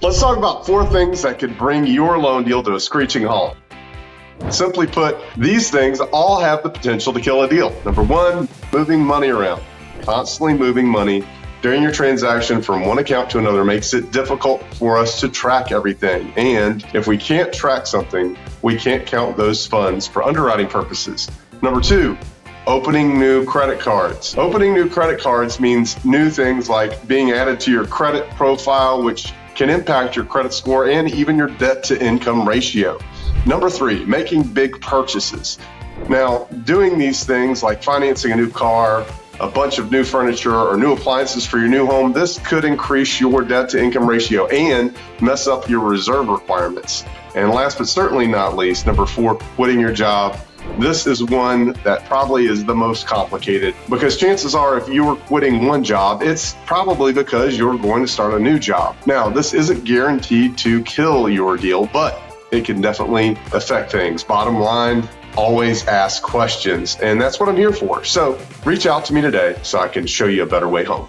Let's talk about 4 things that could bring your loan deal to a screeching halt. Simply put, these things all have the potential to kill a deal. Number 1, moving money around. Constantly moving money during your transaction from one account to another makes it difficult for us to track everything. And if we can't track something, we can't count those funds for underwriting purposes. Number 2, opening new credit cards. Opening new credit cards means new things like being added to your credit profile, which can impact your credit score and even your debt to income ratio. Number 3, making big purchases. Now, doing these things like financing a new car, a bunch of new furniture, or new appliances for your new home, this could increase your debt to income ratio and mess up your reserve requirements. And last but certainly not least, number 4, quitting your job. This is one that probably is the most complicated because chances are if you are quitting one job, it's probably because you're going to start a new job. Now, this isn't guaranteed to kill your deal, but it can definitely affect things. Bottom line, always ask questions, and that's what I'm here for. So reach out to me today so I can show you a better way home.